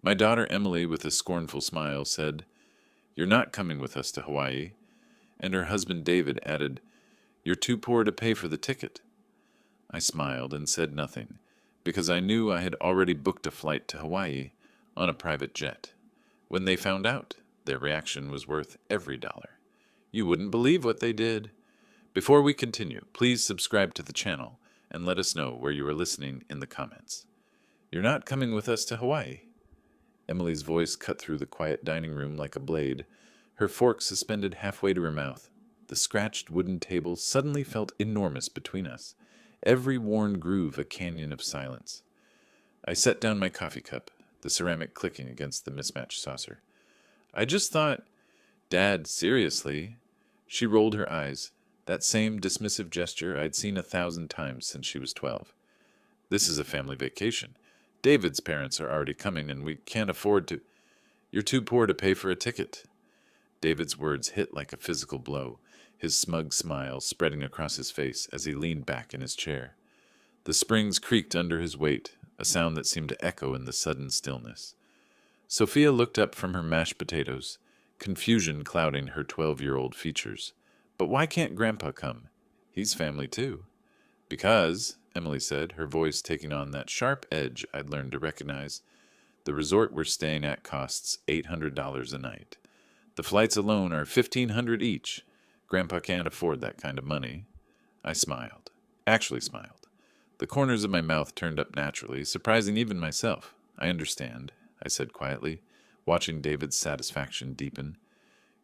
My daughter Emily, with a scornful smile, said, "You're not coming with us to Hawaii." And her husband David added, "You're too poor to pay for the ticket." I smiled and said nothing, because I knew I had already booked a flight to Hawaii on a private jet. When they found out, their reaction was worth every dollar. You wouldn't believe what they did. Before we continue, please subscribe to the channel and let us know where you are listening in the comments. You're not coming with us to Hawaii. Emily's voice cut through the quiet dining room like a blade, her fork suspended halfway to her mouth. The scratched wooden table suddenly felt enormous between us, every worn groove a canyon of silence. I set down my coffee cup, the ceramic clicking against the mismatched saucer. "I just thought, Dad, seriously?" She rolled her eyes, that same dismissive gesture I'd seen 1,000 times since she was 12. "This is a family vacation. David's parents are already coming, and we can't afford to—" "You're too poor to pay for a ticket." David's words hit like a physical blow, his smug smile spreading across his face as he leaned back in his chair. The springs creaked under his weight, a sound that seemed to echo in the sudden stillness. Sophia looked up from her mashed potatoes, confusion clouding her 12-year-old features. "But why can't Grandpa come? He's family too." "Because," Emily said, her voice taking on that sharp edge I'd learned to recognize, "the resort we're staying at costs $800 a night. The flights alone are $1,500 each. Grandpa can't afford that kind of money." I smiled. Actually smiled. The corners of my mouth turned up naturally, surprising even myself. "I understand," I said quietly, watching David's satisfaction deepen.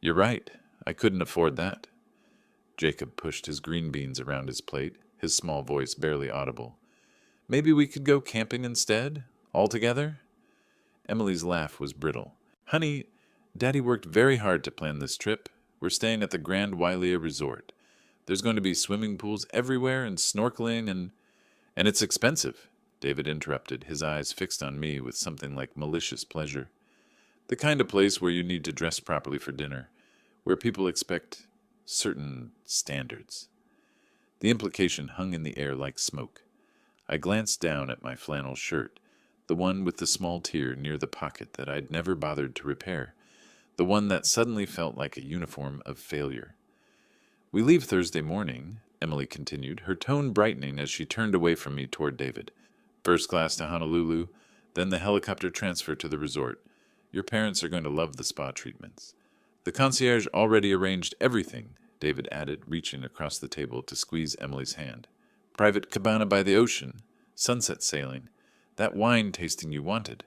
"You're right. I couldn't afford that." Jacob pushed his green beans around his plate, his small voice barely audible. "Maybe we could go camping instead? All together?" Emily's laugh was brittle. "Honey, Daddy worked very hard to plan this trip. We're staying at the Grand Wailea Resort. There's going to be swimming pools everywhere and snorkeling and it's expensive," David interrupted, his eyes fixed on me with something like malicious pleasure. "The kind of place where you need to dress properly for dinner, where people expect certain standards." The implication hung in the air like smoke. I glanced down at my flannel shirt, the one with the small tear near the pocket that I'd never bothered to repair, the one that suddenly felt like a uniform of failure. "We leave Thursday morning," Emily continued, her tone brightening as she turned away from me toward David. "First class to Honolulu, then the helicopter transfer to the resort. Your parents are going to love the spa treatments. The concierge already arranged everything," David added, reaching across the table to squeeze Emily's hand. "Private cabana by the ocean, sunset sailing, that wine tasting you wanted."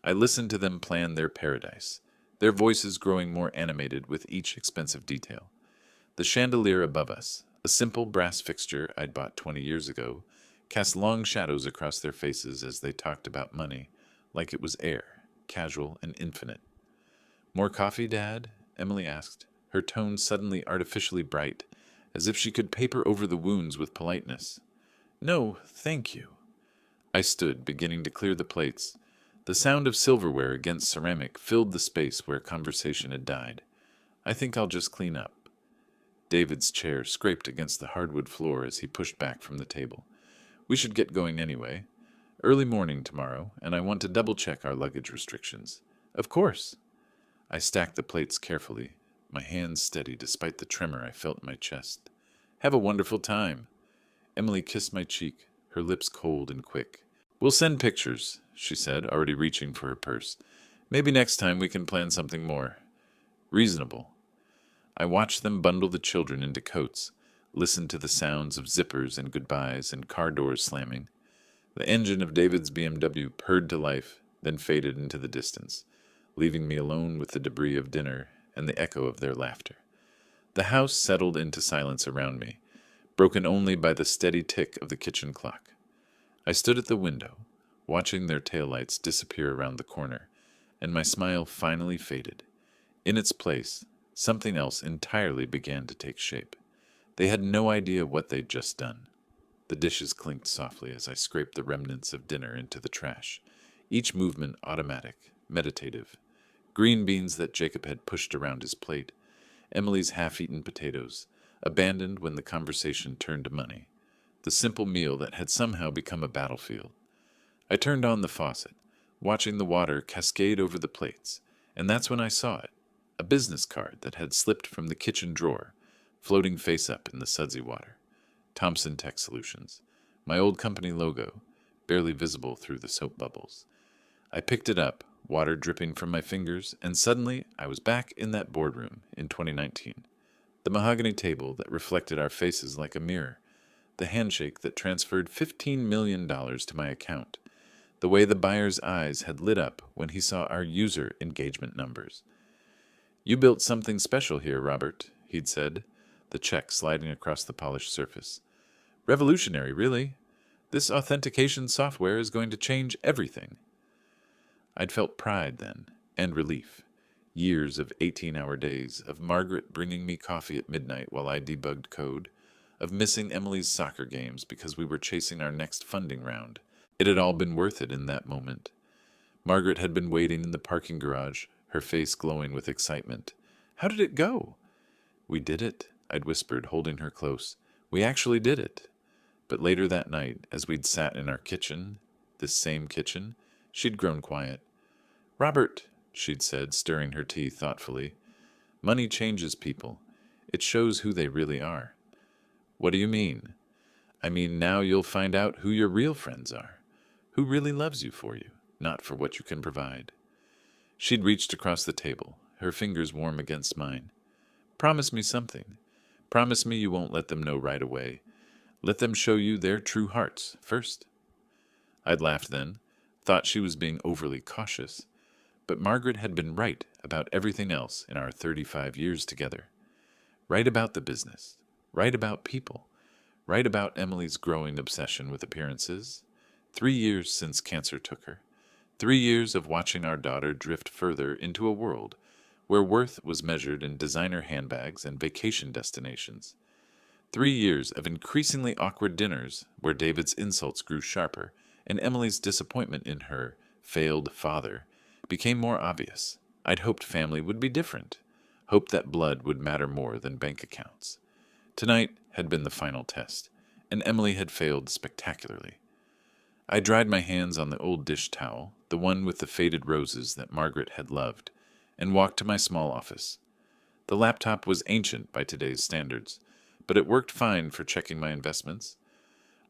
I listened to them plan their paradise, their voices growing more animated with each expensive detail. The chandelier above us, a simple brass fixture I'd bought 20 years ago, cast long shadows across their faces as they talked about money, like it was air, casual and infinite. "More coffee, Dad?" Emily asked, her tone suddenly artificially bright, as if she could paper over the wounds with politeness. "No, thank you." I stood, beginning to clear the plates. The sound of silverware against ceramic filled the space where conversation had died. "I think I'll just clean up." David's chair scraped against the hardwood floor as he pushed back from the table. "We should get going anyway. Early morning tomorrow, and I want to double-check our luggage restrictions." "Of course." I stacked the plates carefully, my hands steady despite the tremor I felt in my chest. "Have a wonderful time." Emily kissed my cheek, her lips cold and quick. "We'll send pictures," she said, already reaching for her purse. "Maybe next time we can plan something more reasonable." I watched them bundle the children into coats, listened to the sounds of zippers and goodbyes and car doors slamming. The engine of David's BMW purred to life, then faded into the distance, leaving me alone with the debris of dinner and the echo of their laughter. The house settled into silence around me, broken only by the steady tick of the kitchen clock. I stood at the window, watching their taillights disappear around the corner, and my smile finally faded. In its place, something else entirely began to take shape. They had no idea what they'd just done. The dishes clinked softly as I scraped the remnants of dinner into the trash, each movement automatic, meditative. Green beans that Jacob had pushed around his plate, Emily's half-eaten potatoes, abandoned when the conversation turned to money, the simple meal that had somehow become a battlefield. I turned on the faucet, watching the water cascade over the plates, and that's when I saw it, a business card that had slipped from the kitchen drawer, floating face up in the sudsy water. Thompson Tech Solutions, my old company logo, barely visible through the soap bubbles. I picked it up, water dripping from my fingers, and suddenly I was back in that boardroom in 2019. The mahogany table that reflected our faces like a mirror, the handshake that transferred $15 million to my account, the way the buyer's eyes had lit up when he saw our user engagement numbers. "You built something special here, Robert," he'd said, the check sliding across the polished surface. "Revolutionary, really. This authentication software is going to change everything." I'd felt pride then, and relief. Years of 18-hour days, of Margaret bringing me coffee at midnight while I debugged code, of missing Emily's soccer games because we were chasing our next funding round. It had all been worth it in that moment. Margaret had been waiting in the parking garage, her face glowing with excitement. "How did it go?" "We did it," I'd whispered, holding her close. "We actually did it." But later that night, as we'd sat in our kitchen, this same kitchen, she'd grown quiet. "Robert," she'd said, stirring her tea thoughtfully, "money changes people. It shows who they really are." "What do you mean?" "I mean, now you'll find out who your real friends are, who really loves you for you, not for what you can provide." She'd reached across the table, her fingers warm against mine. "Promise me something. Promise me you won't let them know right away. Let them show you their true hearts first." I'd laughed then, thought she was being overly cautious. But Margaret had been right about everything else in our 35 years together. Right about the business, right about people, right about Emily's growing obsession with appearances. 3 years since cancer took her. 3 years of watching our daughter drift further into a world where worth was measured in designer handbags and vacation destinations. 3 years of increasingly awkward dinners where David's insults grew sharper and Emily's disappointment in her failed father became more obvious. I'd hoped family would be different, hoped that blood would matter more than bank accounts. Tonight had been the final test, and Emily had failed spectacularly. I dried my hands on the old dish towel, the one with the faded roses that Margaret had loved, and walked to my small office. The laptop was ancient by today's standards, but it worked fine for checking my investments.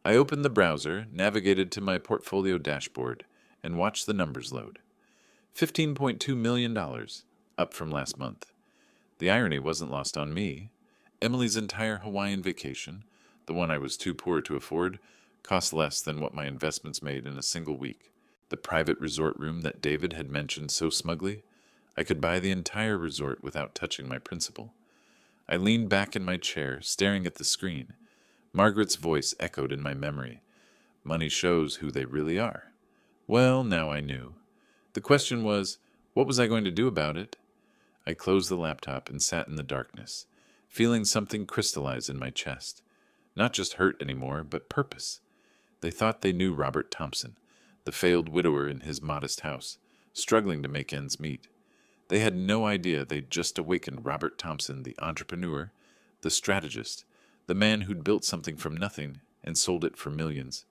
I opened the browser, navigated to my portfolio dashboard, and watched the numbers load. $15.2 million, up from last month. The irony wasn't lost on me. Emily's entire Hawaiian vacation, the one I was too poor to afford, cost less than what my investments made in a single week. The private resort room that David had mentioned so smugly, I could buy the entire resort without touching my principal. I leaned back in my chair, staring at the screen. Margaret's voice echoed in my memory. "Money shows who they really are." Well, now I knew. The question was, what was I going to do about it? I closed the laptop and sat in the darkness, feeling something crystallize in my chest. Not just hurt anymore, but purpose. They thought they knew Robert Thompson, the failed widower in his modest house, struggling to make ends meet. They had no idea they'd just awakened Robert Thompson, the entrepreneur, the strategist, the man who'd built something from nothing and sold it for millions.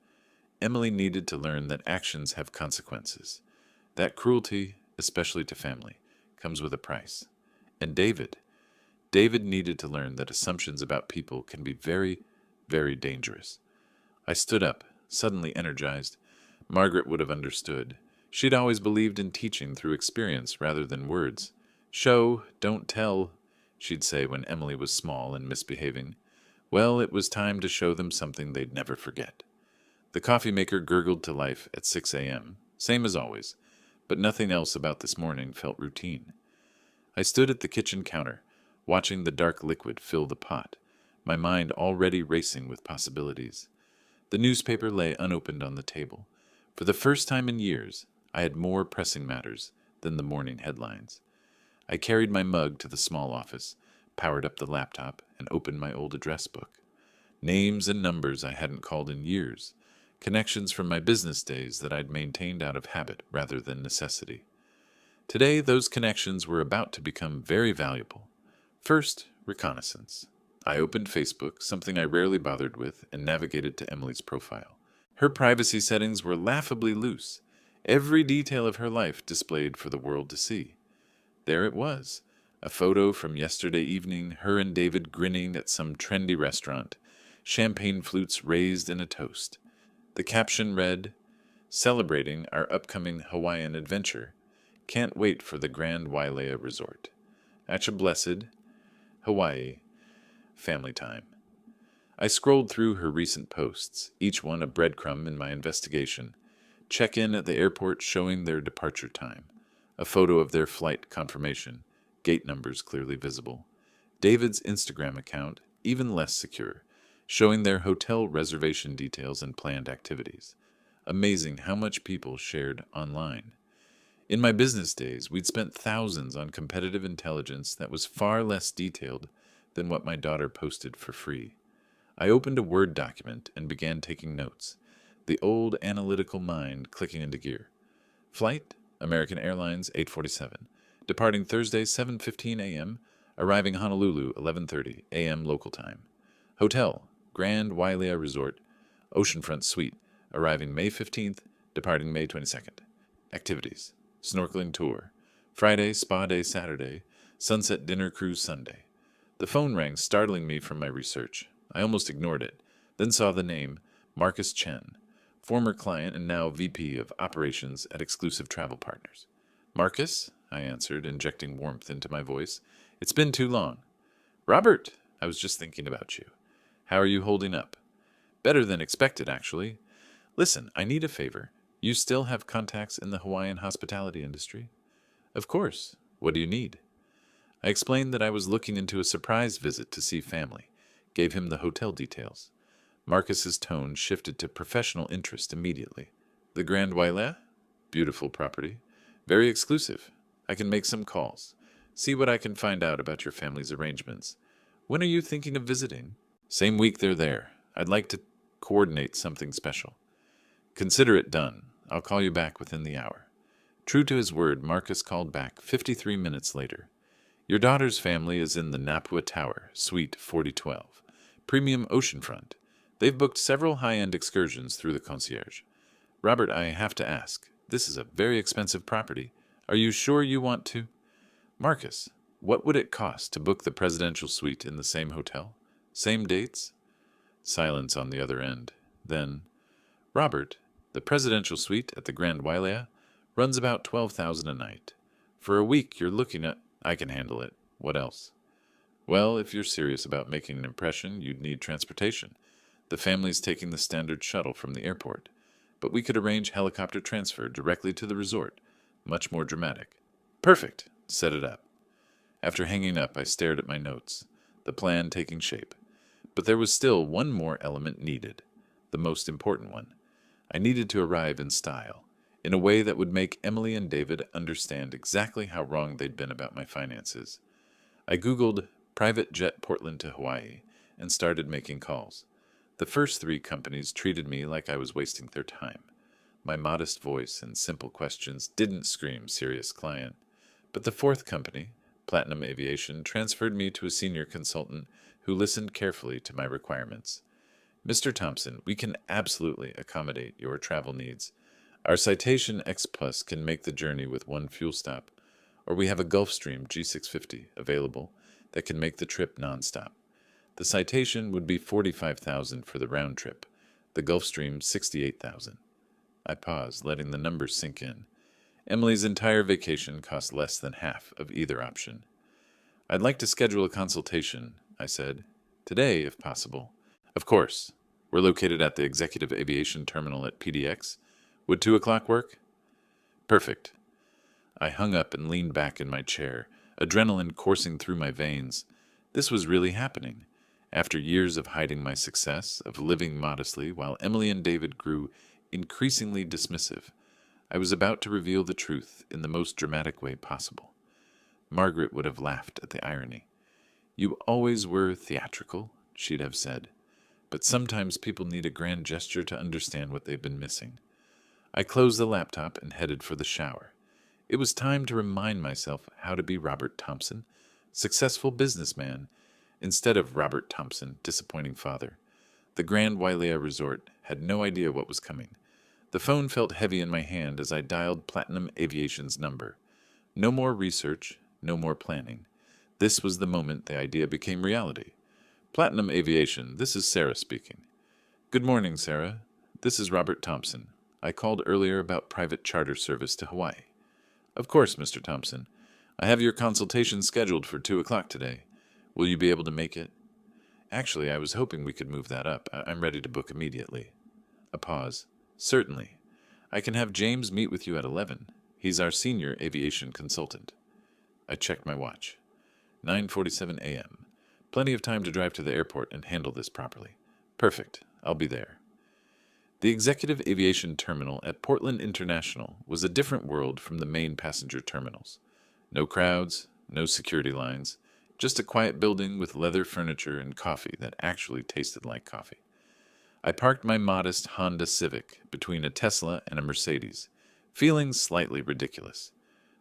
Emily needed to learn that actions have consequences. That cruelty, especially to family, comes with a price. And David needed to learn that assumptions about people can be very, very dangerous. I stood up, suddenly energized. Margaret would have understood. She'd always believed in teaching through experience rather than words. "Show, don't tell," she'd say when Emily was small and misbehaving. Well, it was time to show them something they'd never forget. The coffee maker gurgled to life at 6 a.m., same as always, but nothing else about this morning felt routine. I stood at the kitchen counter, watching the dark liquid fill the pot, my mind already racing with possibilities. The newspaper lay unopened on the table. For the first time in years, I had more pressing matters than the morning headlines. I carried my mug to the small office, powered up the laptop, and opened my old address book. Names and numbers I hadn't called in years, connections from my business days that I'd maintained out of habit rather than necessity. Today, those connections were about to become very valuable. First, reconnaissance. I opened Facebook, something I rarely bothered with, and navigated to Emily's profile. Her privacy settings were laughably loose. Every detail of her life displayed for the world to see. There it was, a photo from yesterday evening, her and David grinning at some trendy restaurant, champagne flutes raised in a toast. The caption read, "Celebrating our upcoming Hawaiian adventure. Can't wait for the Grand Wailea Resort. Acha Blessed, Hawaii, family time." I scrolled through her recent posts, each one a breadcrumb in my investigation. Check-in at the airport showing their departure time. A photo of their flight confirmation, gate numbers clearly visible. David's Instagram account, even less secure, showing their hotel reservation details and planned activities. Amazing how much people shared online. In my business days, we'd spent thousands on competitive intelligence that was far less detailed than what my daughter posted for free. I opened a Word document and began taking notes, the old analytical mind clicking into gear. Flight, American Airlines 847, departing Thursday 7:15 a.m., arriving Honolulu 11:30 a.m. local time. Hotel, Grand Wailea Resort, Oceanfront Suite, arriving May 15th, departing May 22nd. Activities, snorkeling tour, Friday, spa day Saturday, sunset dinner cruise Sunday. The phone rang, startling me from my research. I almost ignored it, then saw the name, Marcus Chen, former client and now VP of Operations at Exclusive Travel Partners. "Marcus?" I answered, injecting warmth into my voice. "It's been too long." "Robert, I was just thinking about you. How are you holding up?" "Better than expected, actually. Listen, I need a favor. You still have contacts in the Hawaiian hospitality industry?" "Of course. What do you need?" I explained that I was looking into a surprise visit to see family, gave him the hotel details. Marcus's tone shifted to professional interest immediately. "The Grand Wailea? Beautiful property. Very exclusive. I can make some calls. See what I can find out about your family's arrangements. When are you thinking of visiting?" "Same week they're there. I'd like to coordinate something special." "Consider it done. I'll call you back within the hour." True to his word, Marcus called back 53 minutes later. "Your daughter's family is in the Napua Tower, Suite 4012. Premium oceanfront. They've booked several high-end excursions through the concierge. Robert, I have to ask, this is a very expensive property. Are you sure you want to?" "Marcus, what would it cost to book the presidential suite in the same hotel? Same dates?" Silence on the other end. Then, "Robert, the presidential suite at the Grand Wailea runs about $12,000 a night. For a week you're looking at—" "I can handle it. What else?" "Well, if you're serious about making an impression, you'd need transportation. The family's taking the standard shuttle from the airport. But we could arrange helicopter transfer directly to the resort. Much more dramatic." "Perfect. Set it up." After hanging up, I stared at my notes, the plan taking shape. But there was still one more element needed, the most important one. I needed to arrive in style, in a way that would make Emily and David understand exactly how wrong they'd been about my finances. I Googled private jet Portland to Hawaii and started making calls. The first 3 companies treated me like I was wasting their time. My modest voice and simple questions didn't scream serious client. But the 4th company, Platinum Aviation, transferred me to a senior consultant who listened carefully to my requirements. "Mr. Thompson, we can absolutely accommodate your travel needs. Our Citation X Plus can make the journey with one fuel stop, or we have a Gulfstream G650 available that can make the trip nonstop. The Citation would be $45,000 for the round trip, the Gulfstream $68,000. I paused, letting the numbers sink in. Emily's entire vacation cost less than half of either option. "I'd like to schedule a consultation," I said. "Today, if possible." "Of course. We're located at the Executive Aviation Terminal at PDX. Would 2 o'clock work?" "Perfect." I hung up and leaned back in my chair, adrenaline coursing through my veins. This was really happening. After years of hiding my success, of living modestly while Emily and David grew increasingly dismissive, I was about to reveal the truth in the most dramatic way possible. Margaret would have laughed at the irony. "You always were theatrical," she'd have said. "But sometimes people need a grand gesture to understand what they've been missing." I closed the laptop and headed for the shower. It was time to remind myself how to be Robert Thompson, successful businessman, instead of Robert Thompson, disappointing father. The Grand Wailea Resort had no idea what was coming. The phone felt heavy in my hand as I dialed Platinum Aviation's number. No more research, no more planning. This was the moment the idea became reality. Platinum Aviation, this is Sarah speaking. Good morning, Sarah. This is Robert Thompson. I called earlier about private charter service to Hawaii. Of course, Mr. Thompson. I have your consultation scheduled for 2 o'clock today. Will you be able to make it? Actually, I was hoping we could move that up. I'm ready to book immediately. A pause. Certainly. I can have James meet with you at 11. He's our senior aviation consultant. I checked my watch. 9:47 a.m. Plenty of time to drive to the airport and handle this properly. Perfect. I'll be there. The executive aviation terminal at Portland International was a different world from the main passenger terminals. No crowds, no security lines, just a quiet building with leather furniture and coffee that actually tasted like coffee. I parked my modest Honda Civic between a Tesla and a Mercedes, feeling slightly ridiculous.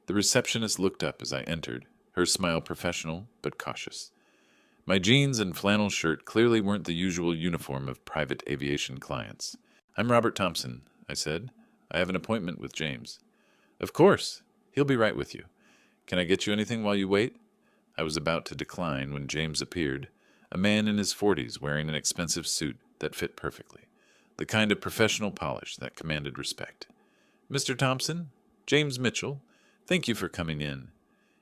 The receptionist looked up as I entered, her smile professional but cautious. My jeans and flannel shirt clearly weren't the usual uniform of private aviation clients. I'm Robert Thompson, I said. I have an appointment with James. Of course. He'll be right with you. Can I get you anything while you wait? I was about to decline when James appeared, a man in his 40s wearing an expensive suit that fit perfectly, the kind of professional polish that commanded respect. Mr. Thompson? James Mitchell? Thank you for coming in.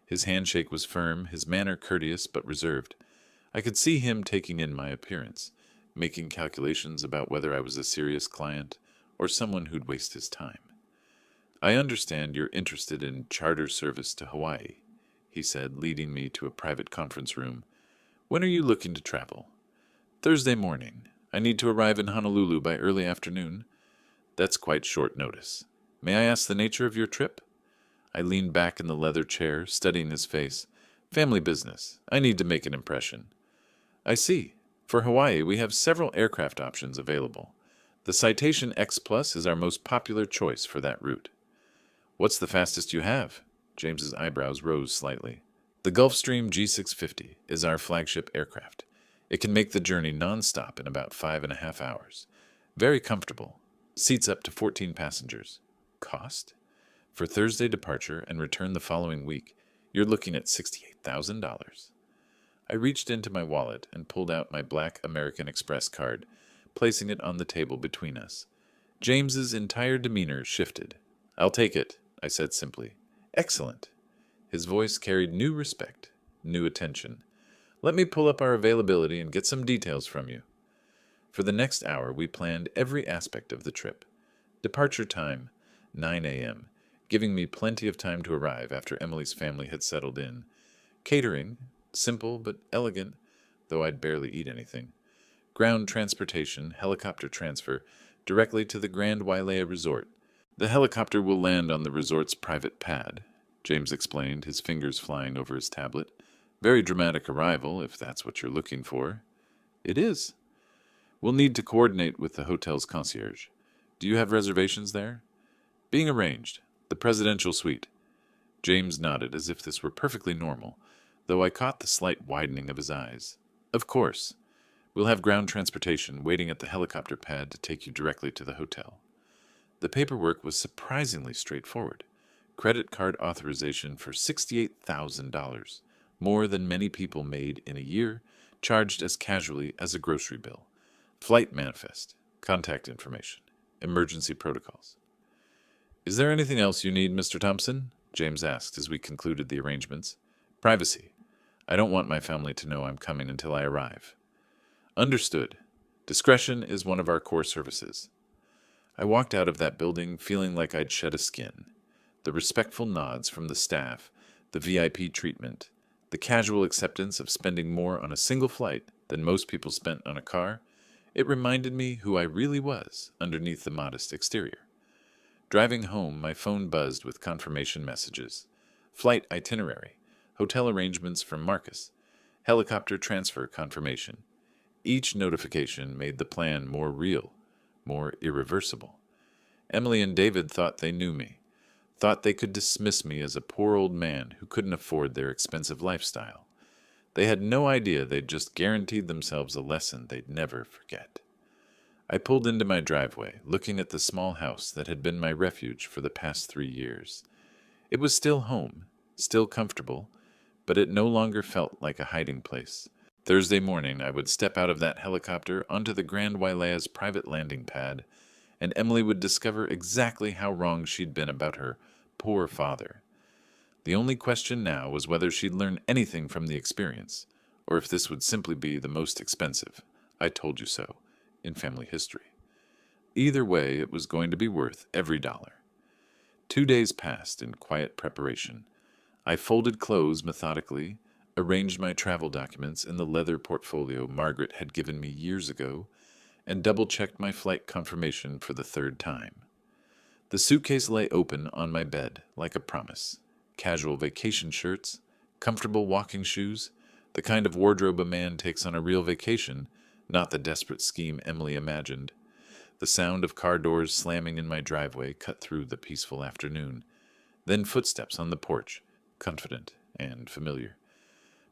His handshake was firm, his manner courteous but reserved. I could see him taking in my appearance, making calculations about whether I was a serious client or someone who'd waste his time. I understand you're interested in charter service to Hawaii, he said, leading me to a private conference room. When are you looking to travel? Thursday morning. I need to arrive in Honolulu by early afternoon. That's quite short notice. May I ask the nature of your trip? I leaned back in the leather chair, studying his face. Family business. I need to make an impression. I see. For Hawaii, we have several aircraft options available. The Citation X Plus is our most popular choice for that route. What's the fastest you have? James's eyebrows rose slightly. The Gulfstream G650 is our flagship aircraft. It can make the journey non-stop in about 5.5 hours. Very comfortable. Seats up to 14 passengers. Cost? For Thursday departure and return the following week, you're looking at $68,000. I reached into my wallet and pulled out my black American Express card, placing it on the table between us. James's entire demeanor shifted. I'll take it, I said simply. Excellent. His voice carried new respect, new attention. Let me pull up our availability and get some details from you. For the next hour, we planned every aspect of the trip. Departure time, 9 a.m., giving me plenty of time to arrive after Emily's family had settled in. Catering, simple but elegant, though I'd barely eat anything. Ground transportation, helicopter transfer, directly to the Grand Wailea Resort. The helicopter will land on the resort's private pad, James explained, his fingers flying over his tablet. Very dramatic arrival, if that's what you're looking for. It is. We'll need to coordinate with the hotel's concierge. Do you have reservations there? Being arranged. The presidential suite. James nodded as if this were perfectly normal, though I caught the slight widening of his eyes. Of course. We'll have ground transportation waiting at the helicopter pad to take you directly to the hotel. The paperwork was surprisingly straightforward. Credit card authorization for $68,000, more than many people made in a year, charged as casually as a grocery bill. Flight manifest, contact information, emergency protocols. Is there anything else you need, Mr. Thompson? James asked as we concluded the arrangements. Privacy. I don't want my family to know I'm coming until I arrive. Understood. Discretion is one of our core services. I walked out of that building feeling like I'd shed a skin. The respectful nods from the staff, the VIP treatment, the casual acceptance of spending more on a single flight than most people spent on a car, it reminded me who I really was underneath the modest exterior. Driving home, my phone buzzed with confirmation messages. Flight itinerary, hotel arrangements from Marcus, helicopter transfer confirmation. Each notification made the plan more real, more irreversible. Emily and David thought they knew me, thought they could dismiss me as a poor old man who couldn't afford their expensive lifestyle. They had no idea they'd just guaranteed themselves a lesson they'd never forget. I pulled into my driveway, looking at the small house that had been my refuge for the past 3 years. It was still home, still comfortable, but it no longer felt like a hiding place. Thursday morning, I would step out of that helicopter onto the Grand Wailea's private landing pad, and Emily would discover exactly how wrong she'd been about her poor father. The only question now was whether she'd learn anything from the experience, or if this would simply be the most expensive, I told you so, in family history. Either way, it was going to be worth every dollar. 2 days passed in quiet preparation. I folded clothes methodically, arranged my travel documents in the leather portfolio Margaret had given me years ago, and double-checked my flight confirmation for the third time. The suitcase lay open on my bed, like a promise. Casual vacation shirts, comfortable walking shoes, the kind of wardrobe a man takes on a real vacation, not the desperate scheme Emily imagined. The sound of car doors slamming in my driveway cut through the peaceful afternoon. Then footsteps on the porch, confident and familiar.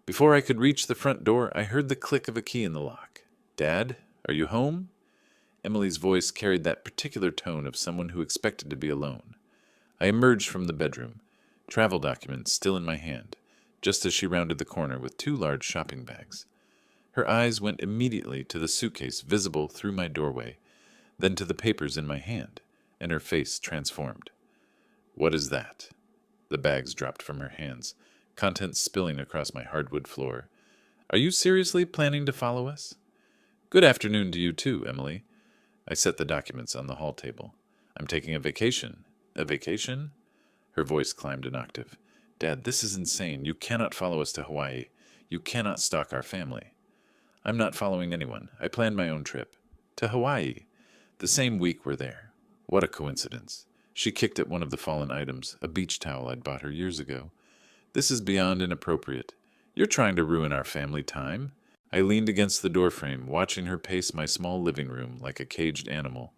Before I could reach the front door, I heard the click of a key in the lock. "Dad, are you home?" Emily's voice carried that particular tone of someone who expected to be alone. I emerged from the bedroom, travel documents still in my hand, just as she rounded the corner with 2 large shopping bags. Her eyes went immediately to the suitcase visible through my doorway, then to the papers in my hand, and her face transformed. "What is that?" The bags dropped from her hands, contents spilling across my hardwood floor. "Are you seriously planning to follow us?" "Good afternoon to you too, Emily." I set the documents on the hall table. "I'm taking a vacation." "A vacation?" Her voice climbed an octave. "Dad, this is insane. You cannot follow us to Hawaii. You cannot stalk our family." "I'm not following anyone. I planned my own trip." "To Hawaii?" "The same week we're there." What a coincidence. She kicked at one of the fallen items, a beach towel I'd bought her years ago. "This is beyond inappropriate. You're trying to ruin our family time." I leaned against the doorframe, watching her pace my small living room like a caged animal.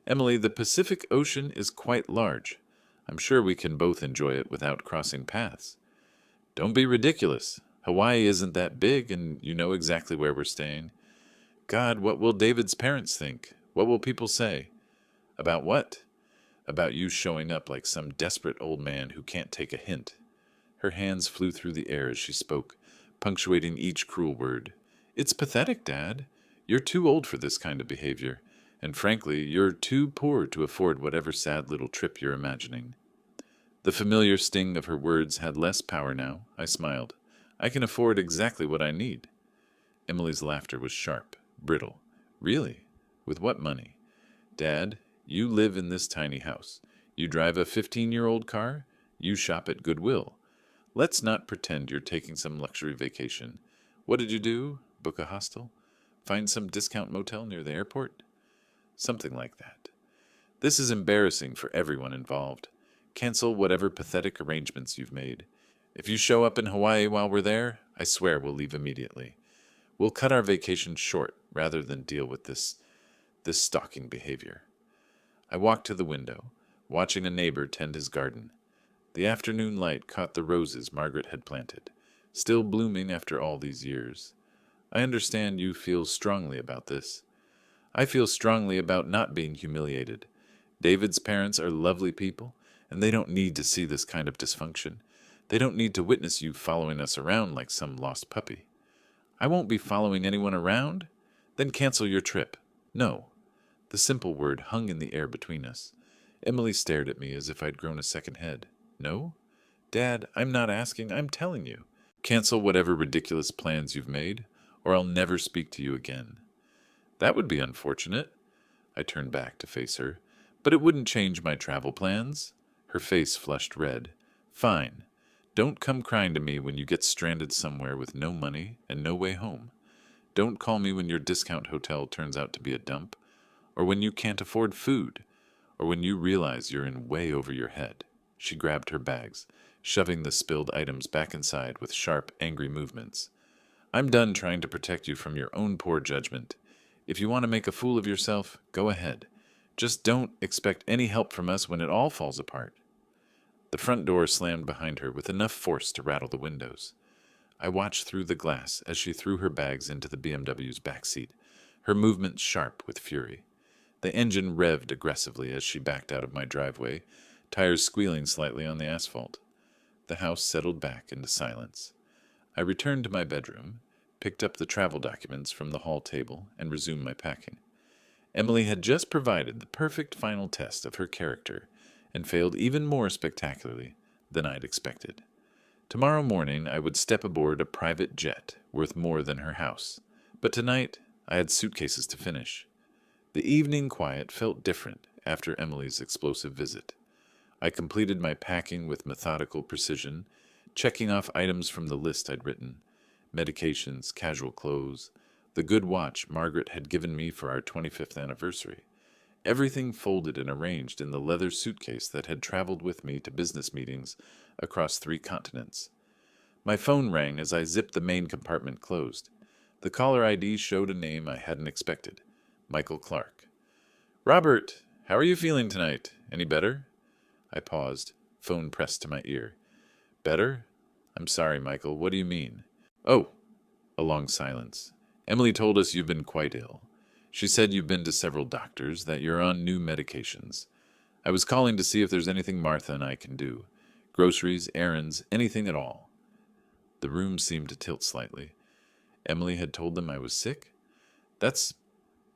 "Emily, the Pacific Ocean is quite large. I'm sure we can both enjoy it without crossing paths." "Don't be ridiculous. Hawaii isn't that big, and you know exactly where we're staying." "God, what will David's parents think? What will people say?" "About what?" "About you showing up like some desperate old man who can't take a hint." Her hands flew through the air as she spoke, punctuating each cruel word. "It's pathetic, Dad. You're too old for this kind of behavior, and frankly, you're too poor to afford whatever sad little trip you're imagining." The familiar sting of her words had less power now. I smiled. "I can afford exactly what I need." Emily's laughter was sharp, brittle. "Really? With what money?" "Dad, you live in this tiny house. You drive a 15-year-old car. You shop at Goodwill. Let's not pretend you're taking some luxury vacation. What did you do? Book a hostel? Find some discount motel near the airport?" "Something like that." "This is embarrassing for everyone involved. Cancel whatever pathetic arrangements you've made. If you show up in Hawaii while we're there, I swear we'll leave immediately. We'll cut our vacation short rather than deal with this stalking behavior." I walked to the window, watching a neighbor tend his garden. The afternoon light caught the roses Margaret had planted, still blooming after all these years. "I understand you feel strongly about this." "I feel strongly about not being humiliated. David's parents are lovely people, and they don't need to see this kind of dysfunction. They don't need to witness you following us around like some lost puppy." "I won't be following anyone around." "Then cancel your trip." "No." The simple word hung in the air between us. Emily stared at me as if I'd grown a second head. "No?" "Dad, I'm not asking, I'm telling you. Cancel whatever ridiculous plans you've made, or I'll never speak to you again." "That would be unfortunate." I turned back to face her. "But it wouldn't change my travel plans." Her face flushed red. "Fine. Don't come crying to me when you get stranded somewhere with no money and no way home. Don't call me when your discount hotel turns out to be a dump, or when you can't afford food, or when you realize you're in way over your head." She grabbed her bags, shoving the spilled items back inside with sharp, angry movements. "I'm done trying to protect you from your own poor judgment. If you want to make a fool of yourself, go ahead. Just don't expect any help from us when it all falls apart." The front door slammed behind her with enough force to rattle the windows. I watched through the glass as she threw her bags into the BMW's back seat, her movements sharp with fury. The engine revved aggressively as she backed out of my driveway, tires squealing slightly on the asphalt. The house settled back into silence. I returned to my bedroom, picked up the travel documents from the hall table, and resumed my packing. Emily had just provided the perfect final test of her character, and failed even more spectacularly than I'd expected. Tomorrow morning I would step aboard a private jet worth more than her house, but tonight I had suitcases to finish. The evening quiet felt different after Emily's explosive visit. I completed my packing with methodical precision, checking off items from the list I'd written: medications, casual clothes, the good watch Margaret had given me for our 25th anniversary. Everything folded and arranged in the leather suitcase that had traveled with me to business meetings across 3 continents. My phone rang as I zipped the main compartment closed. The caller ID showed a name I hadn't expected: Michael Clark. "Robert, how are you feeling tonight? Any better?" I paused, phone pressed to my ear. "Better? I'm sorry, Michael. What do you mean?" "Oh." A long silence. "Emily told us you've been quite ill. She said you've been to several doctors, that you're on new medications. I was calling to see if there's anything Martha and I can do. Groceries, errands, anything at all." The room seemed to tilt slightly. Emily had told them I was sick? "That's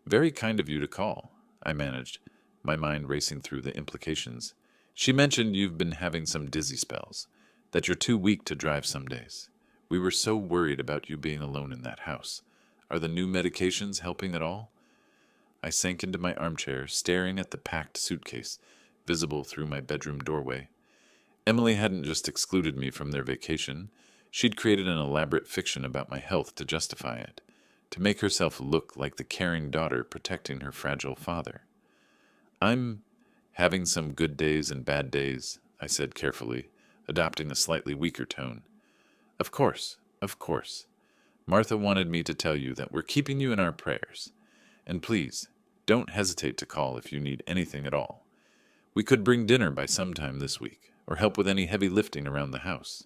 very kind of you to call," I managed, my mind racing through the implications. "She mentioned you've been having some dizzy spells, that you're too weak to drive some days. We were so worried about you being alone in that house. Are the new medications helping at all?" I sank into my armchair, staring at the packed suitcase, visible through my bedroom doorway. Emily hadn't just excluded me from their vacation. She'd created an elaborate fiction about my health to justify it, to make herself look like the caring daughter protecting her fragile father. "I'm having some good days and bad days," I said carefully, adopting a slightly weaker tone. Of course. Martha wanted me to tell you that we're keeping you in our prayers. And please, don't hesitate to call if you need anything at all. We could bring dinner by sometime this week, or help with any heavy lifting around the house."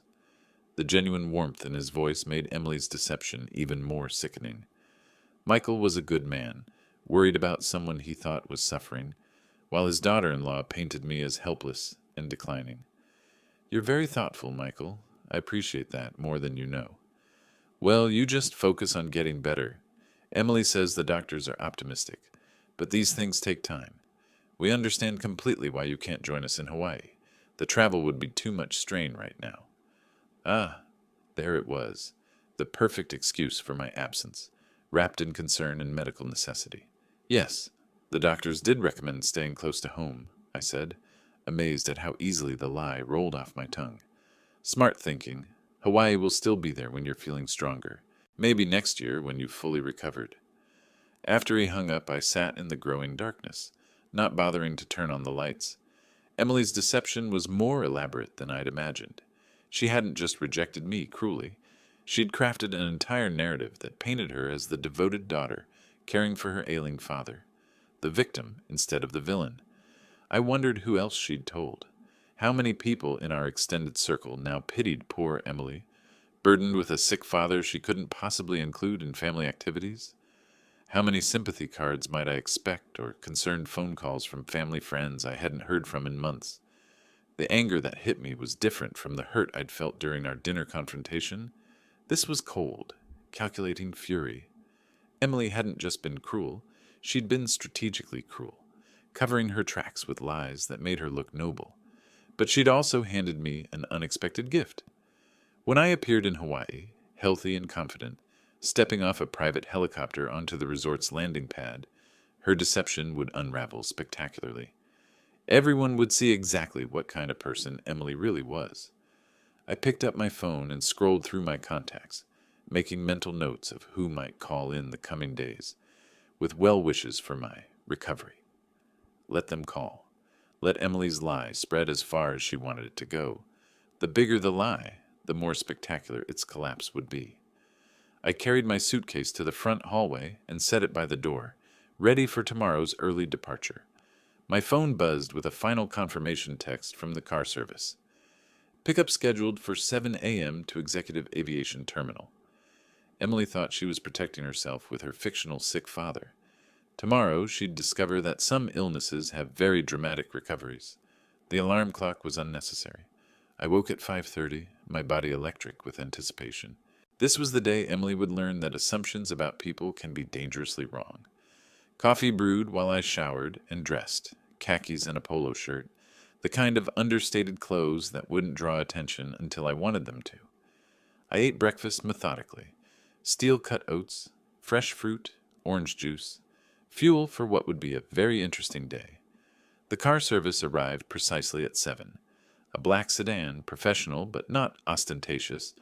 The genuine warmth in his voice made Emily's deception even more sickening. Michael was a good man, worried about someone he thought was suffering, while his daughter-in-law painted me as helpless and declining. "You're very thoughtful, Michael. I appreciate that more than you know." "Well, you just focus on getting better. Emily says the doctors are optimistic, but these things take time. We understand completely why you can't join us in Hawaii. The travel would be too much strain right now." Ah, there it was, the perfect excuse for my absence, wrapped in concern and medical necessity. "Yes, the doctors did recommend staying close to home," I said, amazed at how easily the lie rolled off my tongue. "Smart thinking. Hawaii will still be there when you're feeling stronger. Maybe next year when you've fully recovered." After he hung up, I sat in the growing darkness, not bothering to turn on the lights. Emily's deception was more elaborate than I'd imagined. She hadn't just rejected me cruelly. She'd crafted an entire narrative that painted her as the devoted daughter, caring for her ailing father, the victim instead of the villain. I wondered who else she'd told. How many people in our extended circle now pitied poor Emily, burdened with a sick father she couldn't possibly include in family activities? How many sympathy cards might I expect, or concerned phone calls from family friends I hadn't heard from in months? The anger that hit me was different from the hurt I'd felt during our dinner confrontation. This was cold, calculating fury. Emily hadn't just been cruel, she'd been strategically cruel, covering her tracks with lies that made her look noble. But she'd also handed me an unexpected gift. When I appeared in Hawaii, healthy and confident, stepping off a private helicopter onto the resort's landing pad, her deception would unravel spectacularly. Everyone would see exactly what kind of person Emily really was. I picked up my phone and scrolled through my contacts, making mental notes of who might call in the coming days, with well wishes for my recovery. Let them call. Let Emily's lie spread as far as she wanted it to go. The bigger the lie, the more spectacular its collapse would be. I carried my suitcase to the front hallway and set it by the door, ready for tomorrow's early departure. My phone buzzed with a final confirmation text from the car service. Pickup scheduled for 7 a.m. to Executive Aviation Terminal. Emily thought she was protecting herself with her fictional sick father. Tomorrow she'd discover that some illnesses have very dramatic recoveries. The alarm clock was unnecessary. I woke at 5:30, my body electric with anticipation. This was the day Emily would learn that assumptions about people can be dangerously wrong. Coffee brewed while I showered and dressed, khakis and a polo shirt, the kind of understated clothes that wouldn't draw attention until I wanted them to. I ate breakfast methodically. Steel-cut oats, fresh fruit, orange juice, fuel for what would be a very interesting day. The car service arrived precisely at 7. A black sedan, professional but not ostentatious,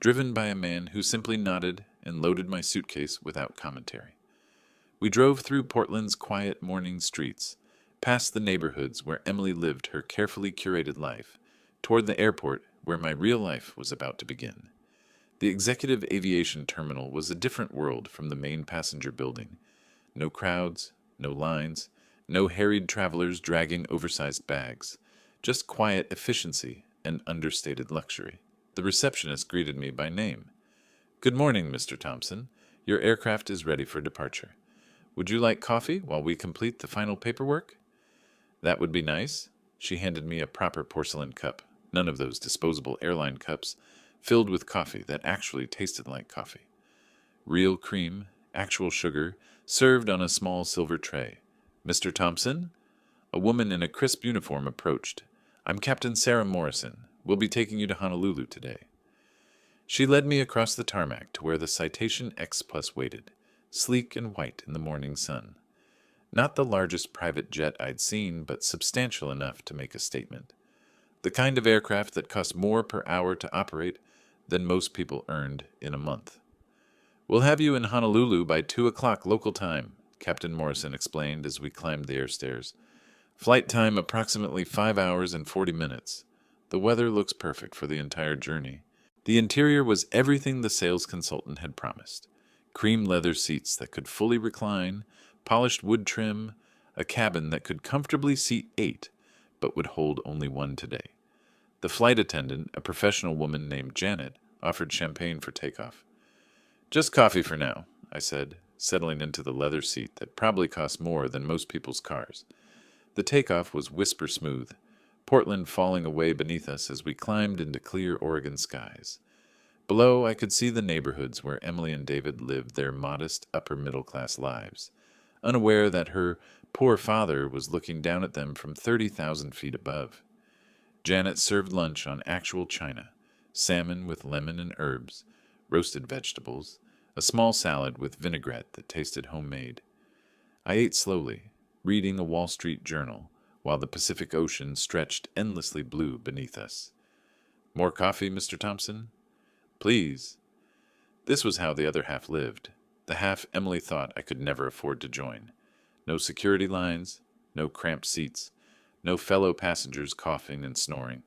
driven by a man who simply nodded and loaded my suitcase without commentary. We drove through Portland's quiet morning streets, past the neighborhoods where Emily lived her carefully curated life, toward the airport where my real life was about to begin. The executive aviation terminal was a different world from the main passenger building. No crowds, no lines, no harried travelers dragging oversized bags, just quiet efficiency and understated luxury. The receptionist greeted me by name. "Good morning, Mr. Thompson. Your aircraft is ready for departure. Would you like coffee while we complete the final paperwork?" "That would be nice." She handed me a proper porcelain cup, none of those disposable airline cups, filled with coffee that actually tasted like coffee. Real cream, actual sugar, served on a small silver tray. "Mr. Thompson?" A woman in a crisp uniform approached. "I'm Captain Sarah Morrison. We'll be taking you to Honolulu today." She led me across the tarmac to where the Citation X Plus waited, sleek and white in the morning sun. Not the largest private jet I'd seen, but substantial enough to make a statement. The kind of aircraft that cost more per hour to operate than most people earned in a month. "We'll have you in Honolulu by 2 o'clock local time," Captain Morrison explained as we climbed the airstairs. "Flight time approximately 5 hours and 40 minutes. The weather looks perfect for the entire journey." The interior was everything the sales consultant had promised. Cream leather seats that could fully recline, polished wood trim, a cabin that could comfortably seat 8, but would hold only 1 today. The flight attendant, a professional woman named Janet, offered champagne for takeoff. "Just coffee for now," I said, settling into the leather seat that probably cost more than most people's cars. The takeoff was whisper smooth, Portland falling away beneath us as we climbed into clear Oregon skies. Below, I could see the neighborhoods where Emily and David lived their modest upper-middle-class lives, unaware that her poor father was looking down at them from 30,000 feet above. Janet served lunch on actual china, salmon with lemon and herbs, roasted vegetables, a small salad with vinaigrette that tasted homemade. I ate slowly, reading a Wall Street journal, while the Pacific Ocean stretched endlessly blue beneath us. "More coffee, Mr. Thompson?" "Please." This was how the other half lived, the half Emily thought I could never afford to join. No security lines, no cramped seats, no fellow passengers coughing and snoring,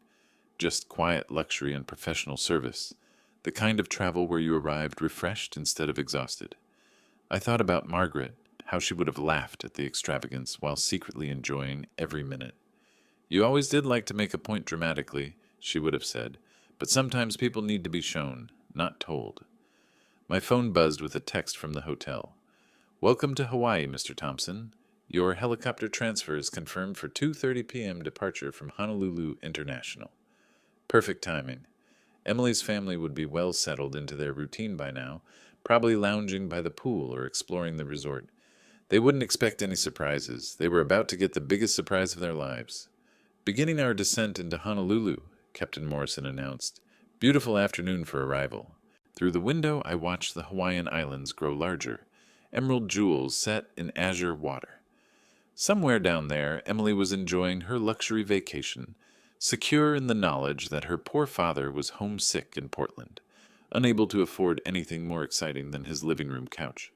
just quiet luxury and professional service, the kind of travel where you arrived refreshed instead of exhausted. I thought about Margaret, how she would have laughed at the extravagance while secretly enjoying every minute. "You always did like to make a point dramatically," she would have said, "but sometimes people need to be shown, not told." My phone buzzed with a text from the hotel. "Welcome to Hawaii, Mr. Thompson. Your helicopter transfer is confirmed for 2:30 p.m. departure from Honolulu International." Perfect timing. Emily's family would be well settled into their routine by now, probably lounging by the pool or exploring the resort. They wouldn't expect any surprises. They were about to get the biggest surprise of their lives. "Beginning our descent into Honolulu," Captain Morrison announced. "Beautiful afternoon for arrival." Through the window, I watched the Hawaiian Islands grow larger, emerald jewels set in azure water. Somewhere down there, Emily was enjoying her luxury vacation, secure in the knowledge that her poor father was homesick in Portland, unable to afford anything more exciting than his living room couch.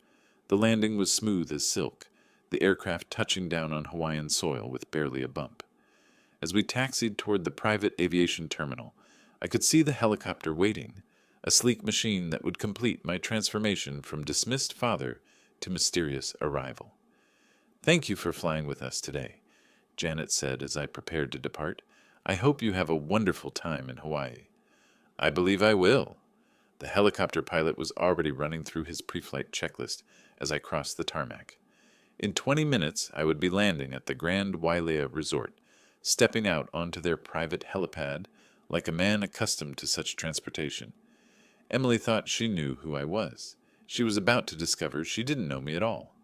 The landing was smooth as silk, the aircraft touching down on Hawaiian soil with barely a bump. As we taxied toward the private aviation terminal, I could see the helicopter waiting, a sleek machine that would complete my transformation from dismissed father to mysterious arrival. "Thank you for flying with us today," Janet said as I prepared to depart. "I hope you have a wonderful time in Hawaii." "I believe I will." The helicopter pilot was already running through his pre-flight checklist as I crossed the tarmac. In 20 minutes, I would be landing at the Grand Wailea Resort, stepping out onto their private helipad like a man accustomed to such transportation. Emily thought she knew who I was. She was about to discover she didn't know me at all.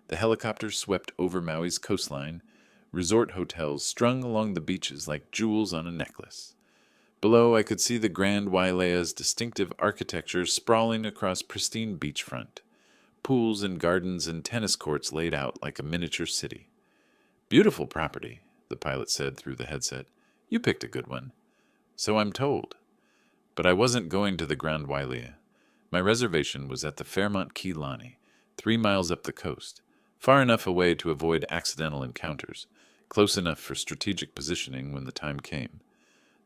The helicopter swept over Maui's coastline, resort hotels strung along the beaches like jewels on a necklace. Below, I could see the Grand Wailea's distinctive architecture sprawling across pristine beachfront. Pools and gardens and tennis courts laid out like a miniature city. "Beautiful property," the pilot said through the headset. "You picked a good one." "So I'm told." But I wasn't going to the Grand Wailea. My reservation was at the Fairmont Key Lani, 3 miles up the coast, far enough away to avoid accidental encounters, close enough for strategic positioning when the time came.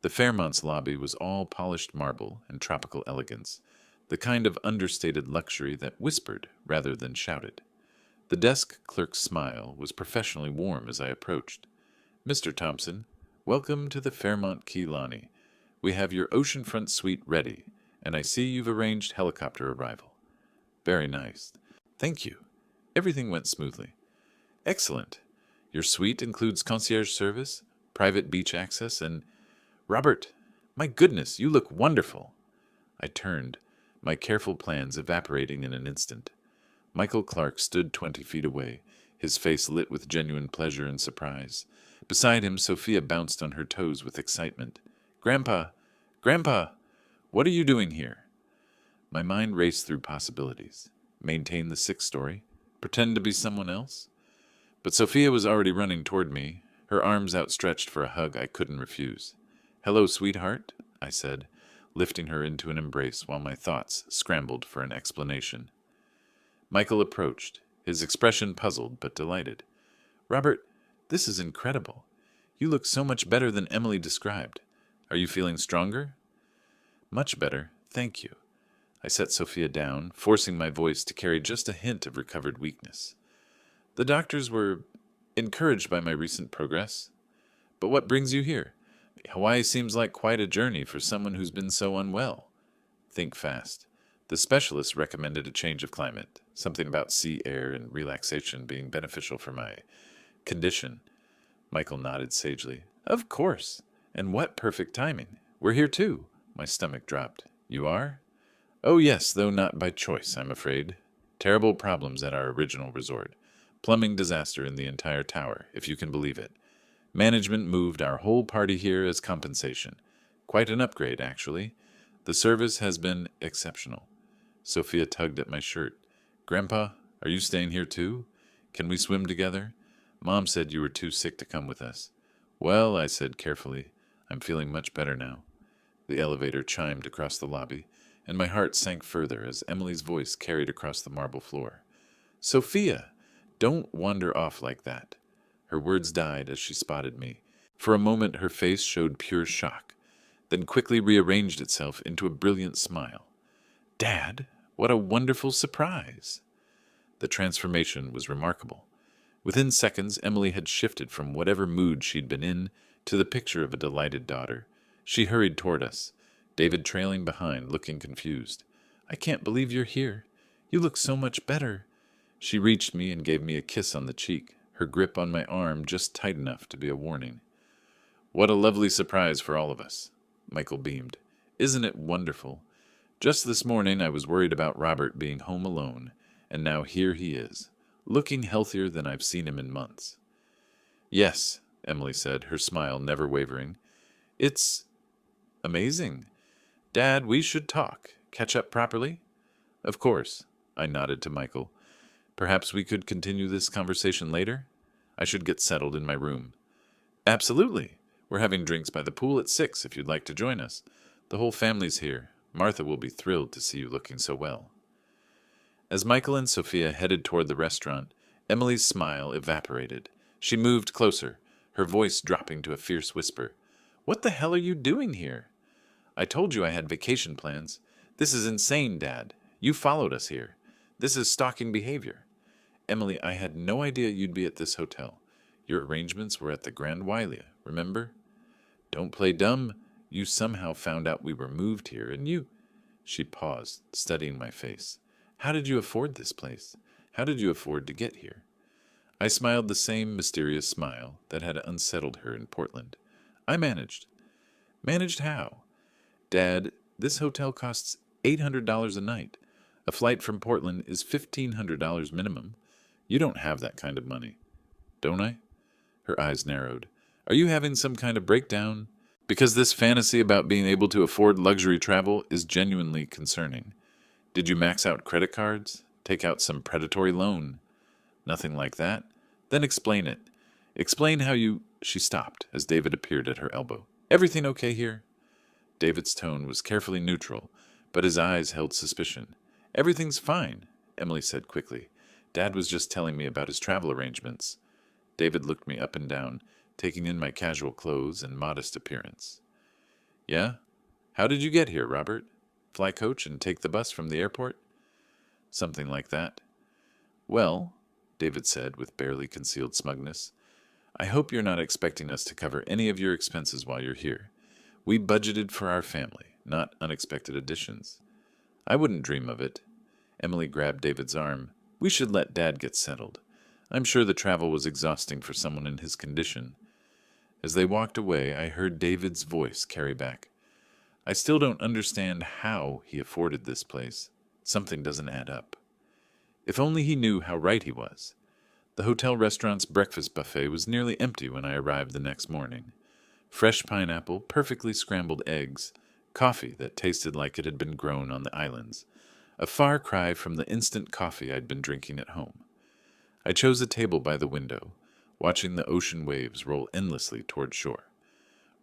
The Fairmont's lobby was all polished marble and tropical elegance, the kind of understated luxury that whispered rather than shouted. The desk clerk's smile was professionally warm as I approached. "Mr. Thompson, welcome to the Fairmont Key Lani. We have your oceanfront suite ready, and I see you've arranged helicopter arrival." "Very nice. Thank you." Everything went smoothly. "Excellent. Your suite includes concierge service, private beach access, and... Robert, my goodness, you look wonderful." I turned, my careful plans evaporating in an instant. Michael Clark stood 20 feet away, his face lit with genuine pleasure and surprise. Beside him, Sophia bounced on her toes with excitement. "Grandpa! Grandpa! What are you doing here?" My mind raced through possibilities. Maintain the 6th story? Pretend to be someone else? But Sophia was already running toward me, her arms outstretched for a hug I couldn't refuse. "Hello, sweetheart," I said, lifting her into an embrace while my thoughts scrambled for an explanation. Michael approached, his expression puzzled but delighted. "Robert, this is incredible. You look so much better than Emily described. Are you feeling stronger?" "Much better, thank you." I set Sophia down, forcing my voice to carry just a hint of recovered weakness. "The doctors were encouraged by my recent progress. But what brings you here? Hawaii seems like quite a journey for someone who's been so unwell." "Think fast. The specialist recommended a change of climate, something about sea air and relaxation being beneficial for my condition." Michael nodded sagely. "Of course. And what perfect timing. We're here too." My stomach dropped. "You are?" "Oh yes, though not by choice, I'm afraid. Terrible problems at our original resort. Plumbing disaster in the entire tower, if you can believe it. Management moved our whole party here as compensation. Quite an upgrade, actually. The service has been exceptional." Sophia tugged at my shirt. "Grandpa, are you staying here too? Can we swim together? Mom said you were too sick to come with us." "Well," I said carefully, "I'm feeling much better now." The elevator chimed across the lobby, and my heart sank further as Emily's voice carried across the marble floor. "Sophia, don't wander off like that." Her words died as she spotted me. For a moment her face showed pure shock, then quickly rearranged itself into a brilliant smile. "Dad, what a wonderful surprise!" The transformation was remarkable. Within seconds, Emily had shifted from whatever mood she'd been in to the picture of a delighted daughter. She hurried toward us, David trailing behind, looking confused. "I can't believe you're here. You look so much better." She reached me and gave me a kiss on the cheek, her grip on my arm just tight enough to be a warning. "What a lovely surprise for all of us," Michael beamed. "Isn't it wonderful? Just this morning I was worried about Robert being home alone, and now here he is, looking healthier than I've seen him in months." "Yes," Emily said, her smile never wavering. "It's amazing. Dad, we should talk, catch up properly?" "Of course," I nodded to Michael. "Perhaps we could continue this conversation later? I should get settled in my room." "Absolutely. We're having drinks by the pool at 6 if you'd like to join us. The whole family's here. Martha will be thrilled to see you looking so well." As Michael and Sophia headed toward the restaurant, Emily's smile evaporated. She moved closer, her voice dropping to a fierce whisper. "What the hell are you doing here?" "I told you I had vacation plans. This is insane, Dad. You followed us here. This is stalking behavior." "Emily, I had no idea you'd be at this hotel. Your arrangements were at the Grand Wailea, remember?" "Don't play dumb. You somehow found out we were moved here, and you—" She paused, studying my face. How did you afford this place? How did you afford to get here? I smiled the same mysterious smile that had unsettled her in Portland. I managed. Managed how? Dad, this hotel costs $800 a night. A flight from Portland is $1,500 minimum. You don't have that kind of money. Don't I? Her eyes narrowed. Are you having some kind of breakdown? Because this fantasy about being able to afford luxury travel is genuinely concerning. Did you max out credit cards? Take out some predatory loan? Nothing like that? Then explain it. Explain how you... She stopped as David appeared at her elbow. Everything okay here? David's tone was carefully neutral, but his eyes held suspicion. Everything's fine, Emily said quickly. Dad was just telling me about his travel arrangements. David looked me up and down, taking in my casual clothes and modest appearance. Yeah? How did you get here, Robert? Fly coach and take the bus from the airport? Something like that. Well, David said with barely concealed smugness, I hope you're not expecting us to cover any of your expenses while you're here. We budgeted for our family, not unexpected additions. I wouldn't dream of it. Emily grabbed David's arm. We should let Dad get settled. I'm sure the travel was exhausting for someone in his condition. As they walked away, I heard David's voice carry back. I still don't understand how he afforded this place. Something doesn't add up. If only he knew how right he was. The hotel restaurant's breakfast buffet was nearly empty when I arrived the next morning. Fresh pineapple, perfectly scrambled eggs, coffee that tasted like it had been grown on the islands. A far cry from the instant coffee I'd been drinking at home. I chose a table by the window, watching the ocean waves roll endlessly toward shore.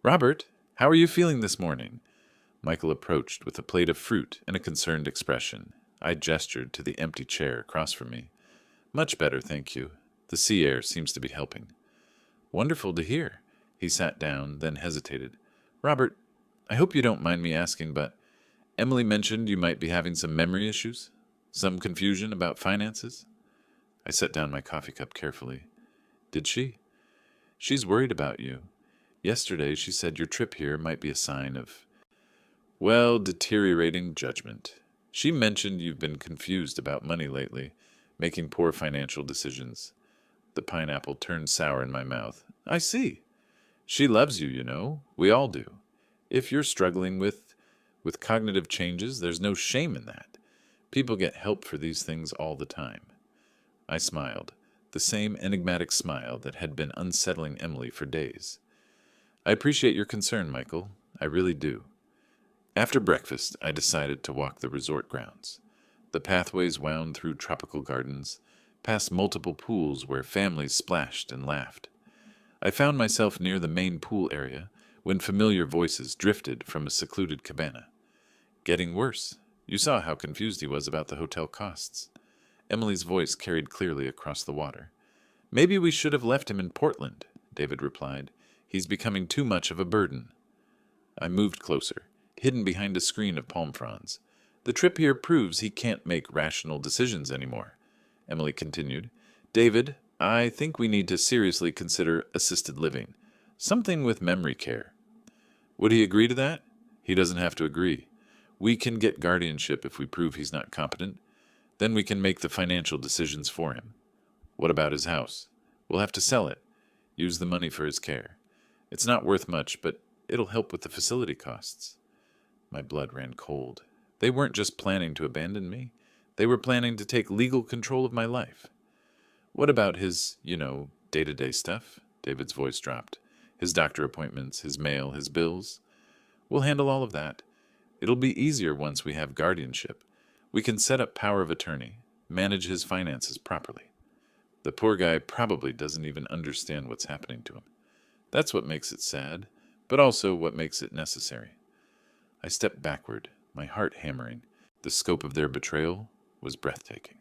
Robert, how are you feeling this morning? Michael approached with a plate of fruit and a concerned expression. I gestured to the empty chair across from me. Much better, thank you. The sea air seems to be helping. Wonderful to hear. He sat down, then hesitated. Robert, I hope you don't mind me asking, but Emily mentioned you might be having some memory issues? Some confusion about finances? I set down my coffee cup carefully. Did she? She's worried about you. Yesterday she said your trip here might be a sign of, well, deteriorating judgment. She mentioned you've been confused about money lately, making poor financial decisions. The pineapple turned sour in my mouth. I see. She loves you, you know. We all do. If you're struggling with cognitive changes, there's no shame in that. People get help for these things all the time. I smiled, the same enigmatic smile that had been unsettling Emily for days. I appreciate your concern, Michael. I really do. After breakfast, I decided to walk the resort grounds. The pathways wound through tropical gardens, past multiple pools where families splashed and laughed. I found myself near the main pool area when familiar voices drifted from a secluded cabana. Getting worse. You saw how confused he was about the hotel costs. Emily's voice carried clearly across the water. Maybe we should have left him in Portland, David replied. He's becoming too much of a burden. I moved closer, hidden behind a screen of palm fronds. The trip here proves he can't make rational decisions anymore, Emily continued. David, I think we need to seriously consider assisted living. Something with memory care. Would he agree to that? He doesn't have to agree. We can get guardianship if we prove he's not competent. Then we can make the financial decisions for him. What about his house? We'll have to sell it. Use the money for his care. It's not worth much, but it'll help with the facility costs. My blood ran cold. They weren't just planning to abandon me. They were planning to take legal control of my life. What about his, day-to-day stuff? David's voice dropped. His doctor appointments, his mail, his bills. We'll handle all of that. It'll be easier once we have guardianship. We can set up power of attorney, manage his finances properly. The poor guy probably doesn't even understand what's happening to him. That's what makes it sad, but also what makes it necessary. I stepped backward, my heart hammering. The scope of their betrayal was breathtaking.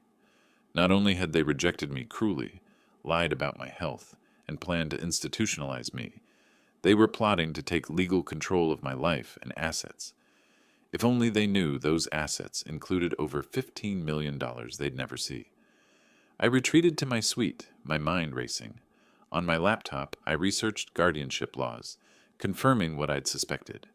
Not only had they rejected me cruelly, lied about my health, and planned to institutionalize me, they were plotting to take legal control of my life and assets. If only they knew those assets included over $15 million they'd never see. I retreated to my suite, my mind racing. On my laptop, I researched guardianship laws, confirming what I'd suspected.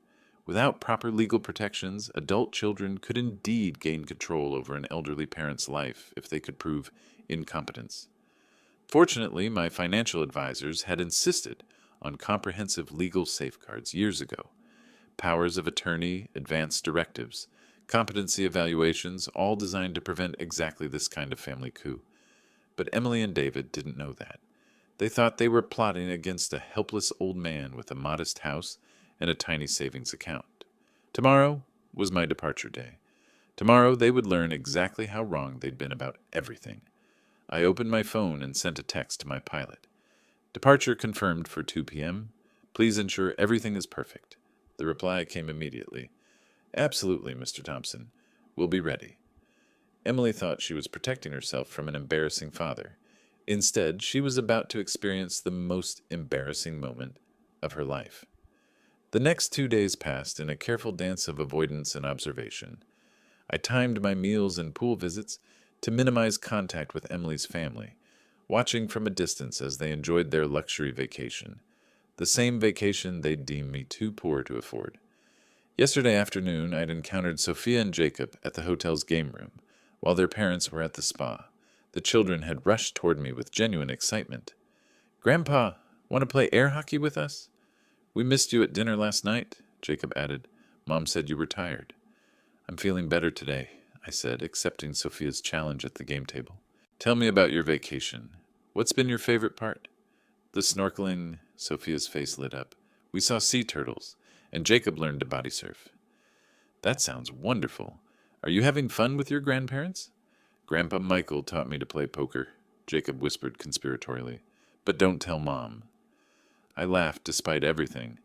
Without proper legal protections, adult children could indeed gain control over an elderly parent's life if they could prove incompetence. Fortunately, my financial advisors had insisted on comprehensive legal safeguards years ago. Powers of attorney, advance directives, competency evaluations, all designed to prevent exactly this kind of family coup. But Emily and David didn't know that. They thought they were plotting against a helpless old man with a modest house and a tiny savings account. Tomorrow was my departure day. Tomorrow they would learn exactly how wrong they'd been about everything. I opened my phone and sent a text to my pilot. Departure confirmed for 2 p.m. Please ensure everything is perfect. The reply came immediately. Absolutely, Mr. Thompson. We'll be ready. Emily thought she was protecting herself from an embarrassing father. Instead, she was about to experience the most embarrassing moment of her life. The next 2 days passed in a careful dance of avoidance and observation. I timed my meals and pool visits to minimize contact with Emily's family, watching from a distance as they enjoyed their luxury vacation, the same vacation they'd deemed me too poor to afford. Yesterday afternoon, I'd encountered Sophia and Jacob at the hotel's game room, while their parents were at the spa. The children had rushed toward me with genuine excitement. "Grandpa, want to play air hockey with us?" "We missed you at dinner last night," Jacob added. "Mom said you were tired." "I'm feeling better today," I said, accepting Sophia's challenge at the game table. "Tell me about your vacation. What's been your favorite part?" "The snorkeling," Sophia's face lit up. "We saw sea turtles, and Jacob learned to body surf." "That sounds wonderful. Are you having fun with your grandparents?" "Grandpa Michael taught me to play poker," Jacob whispered conspiratorially. "But don't tell Mom." I laughed despite everything.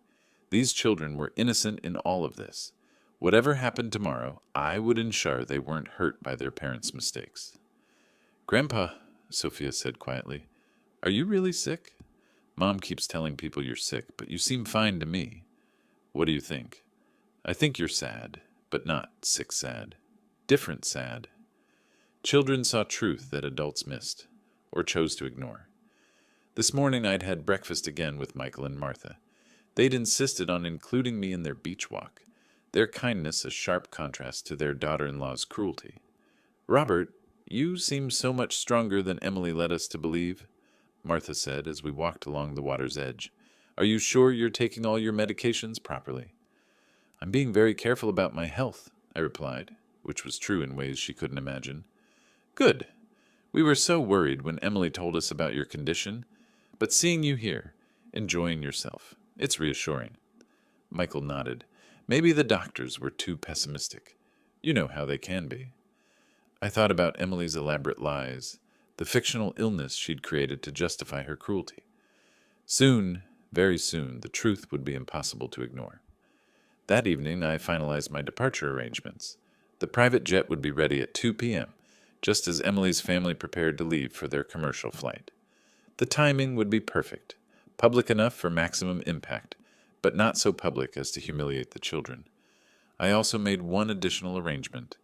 These children were innocent in all of this. Whatever happened tomorrow, I would ensure they weren't hurt by their parents' mistakes. "Grandpa," Sophia said quietly, "are you really sick? Mom keeps telling people you're sick, but you seem fine to me. What do you think?" "I think you're sad, but not sick sad. Different sad." Children saw truth that adults missed, or chose to ignore. This morning I'd had breakfast again with Michael and Martha. They'd insisted on including me in their beach walk, their kindness a sharp contrast to their daughter-in-law's cruelty. "Robert, you seem so much stronger than Emily led us to believe," Martha said as we walked along the water's edge. "Are you sure you're taking all your medications properly?" "I'm being very careful about my health," I replied, which was true in ways she couldn't imagine. "Good. We were so worried when Emily told us about your condition, but seeing you here, enjoying yourself, it's reassuring." Michael nodded. Maybe the doctors were too pessimistic. You know how they can be. I thought about Emily's elaborate lies, the fictional illness she'd created to justify her cruelty. Soon, very soon, the truth would be impossible to ignore. That evening, I finalized my departure arrangements. The private jet would be ready at 2 p.m., just as Emily's family prepared to leave for their commercial flight. The timing would be perfect, public enough for maximum impact, but not so public as to humiliate the children. I also made one additional arrangement.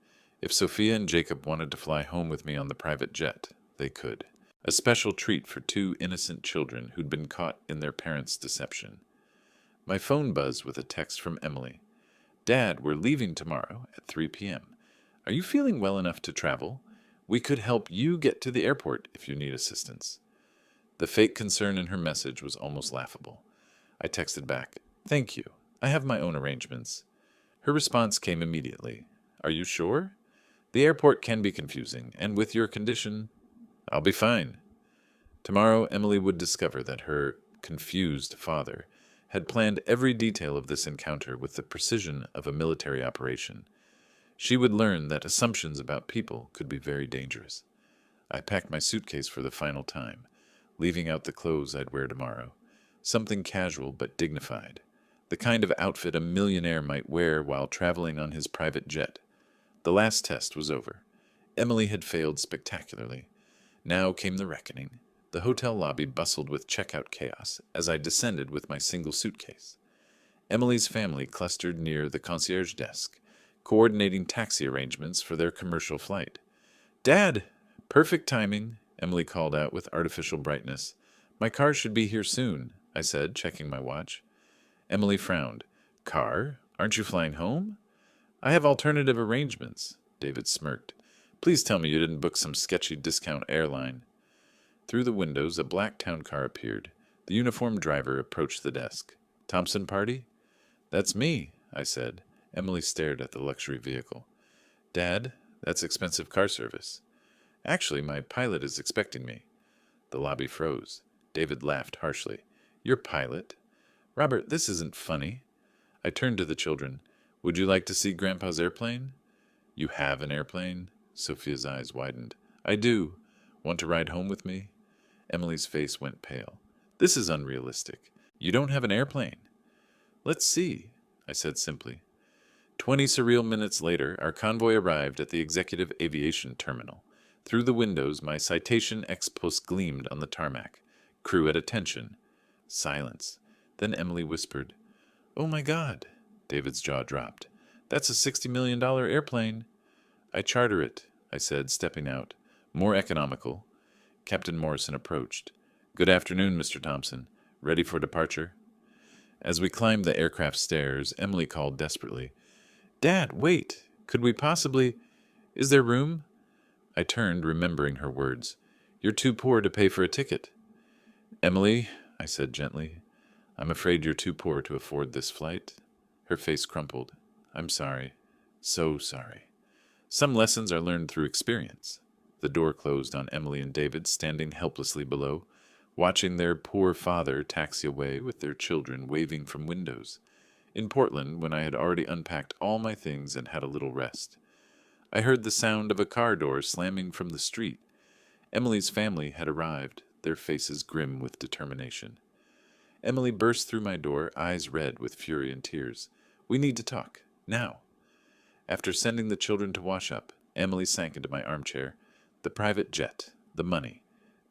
If Sophia and Jacob wanted to fly home with me on the private jet, they could. A special treat for 2 innocent children who'd been caught in their parents' deception. My phone buzzed with a text from Emily. "Dad, we're leaving tomorrow at 3 p.m. Are you feeling well enough to travel? We could help you get to the airport if you need assistance." The fake concern in her message was almost laughable. I texted back, "Thank you. I have my own arrangements." Her response came immediately. "Are you sure? The airport can be confusing, and with your condition, I'll be fine." Tomorrow, Emily would discover that her confused father had planned every detail of this encounter with the precision of a military operation. She would learn that assumptions about people could be very dangerous. I packed my suitcase for the final time, leaving out the clothes I'd wear tomorrow. Something casual but dignified. The kind of outfit a millionaire might wear while traveling on his private jet. The last test was over. Emily had failed spectacularly. Now came the reckoning. The hotel lobby bustled with checkout chaos as I descended with my single suitcase. Emily's family clustered near the concierge desk, coordinating taxi arrangements for their commercial flight. "Dad! Perfect timing," Emily called out with artificial brightness. "My car should be here soon," I said, checking my watch. Emily frowned. "Car? Aren't you flying home? I have alternative arrangements, David smirked. Please tell me you didn't book some sketchy discount airline. Through the windows, a black town car appeared. The uniformed driver approached the desk. Thompson party? That's me, I said. Emily stared at the luxury vehicle. Dad, that's expensive car service. Actually, my pilot is expecting me. The lobby froze. David laughed harshly. Your pilot? Robert, this isn't funny. I turned to the children. Would you like to see Grandpa's airplane? You have an airplane? Sophia's eyes widened. I do. Want to ride home with me? Emily's face went pale. This is unrealistic. You don't have an airplane. Let's see, I said simply. 20 surreal minutes later, our convoy arrived at the executive aviation terminal. Through the windows, my citation ex post gleamed on the tarmac. Crew at attention. Silence. Then Emily whispered, Oh my God. David's jaw dropped. That's a $60 million airplane. I charter it, I said, stepping out. More economical. Captain Morrison approached. Good afternoon, Mr. Thompson. Ready for departure? As we climbed the aircraft stairs, Emily called desperately. Dad, wait. Could we possibly... Is there room? I turned, remembering her words. You're too poor to pay for a ticket. Emily, I said gently, I'm afraid you're too poor to afford this flight. Her face crumpled. I'm sorry. So sorry. Some lessons are learned through experience. The door closed on Emily and David, standing helplessly below, watching their poor father taxi away with their children waving from windows. In Portland, when I had already unpacked all my things and had a little rest, I heard the sound of a car door slamming from the street. Emily's family had arrived, their faces grim with determination. Emily burst through my door, eyes red with fury and tears. We need to talk. Now. After sending the children to wash up, Emily sank into my armchair. The private jet. The money.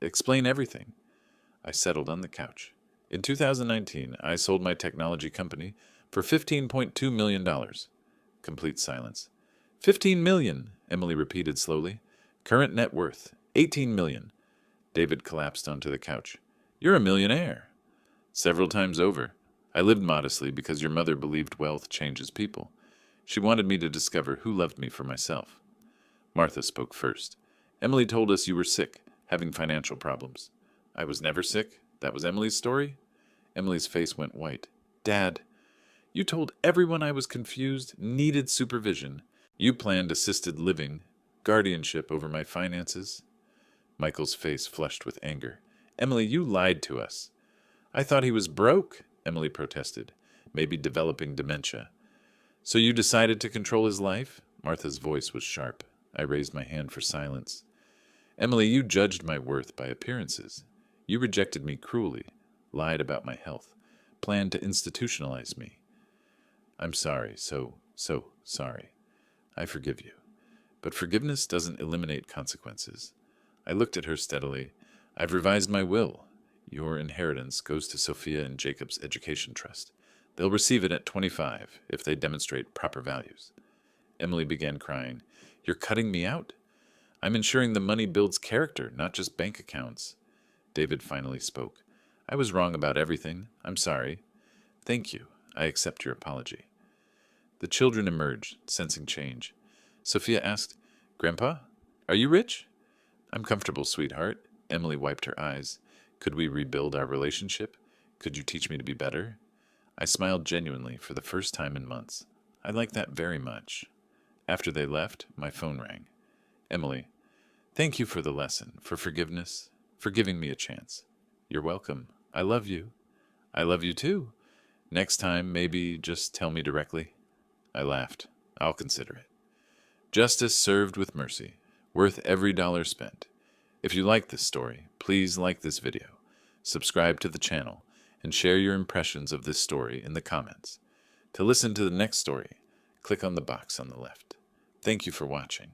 Explain everything. I settled on the couch. In 2019, I sold my technology company for $15.2 million. Complete silence. 15 million, Emily repeated slowly. Current net worth, 18 million. David collapsed onto the couch. You're a millionaire. Several times over. I lived modestly because your mother believed wealth changes people. She wanted me to discover who loved me for myself. Martha spoke first. Emily told us you were sick, having financial problems. I was never sick? That was Emily's story? Emily's face went white. Dad, you told everyone I was confused, needed supervision. You planned assisted living, guardianship over my finances. Michael's face flushed with anger. Emily, you lied to us. I thought he was broke, Emily protested, maybe developing dementia. So you decided to control his life? Martha's voice was sharp. I raised my hand for silence. Emily, you judged my worth by appearances. You rejected me cruelly, lied about my health, planned to institutionalize me. I'm sorry, so sorry. I forgive you. But forgiveness doesn't eliminate consequences. I looked at her steadily. I've revised my will. Your inheritance goes to Sophia and Jacob's education trust. They'll receive it at 25 if they demonstrate proper values. Emily began crying. You're cutting me out? I'm ensuring the money builds character, not just bank accounts. David finally spoke. I was wrong about everything. I'm sorry. Thank you. I accept your apology. The children emerged, sensing change. Sophia asked, Grandpa, are you rich? I'm comfortable, sweetheart. Emily wiped her eyes. Could we rebuild our relationship? Could you teach me to be better? I smiled genuinely for the first time in months. I like that very much. After they left, my phone rang. Emily, thank you for the lesson, for forgiveness, for giving me a chance. You're welcome. I love you. I love you too. Next time, maybe just tell me directly. I laughed. I'll consider it. Justice served with mercy, worth every dollar spent. If you like this story, please like this video, subscribe to the channel, and share your impressions of this story in the comments. To listen to the next story, click on the box on the left. Thank you for watching.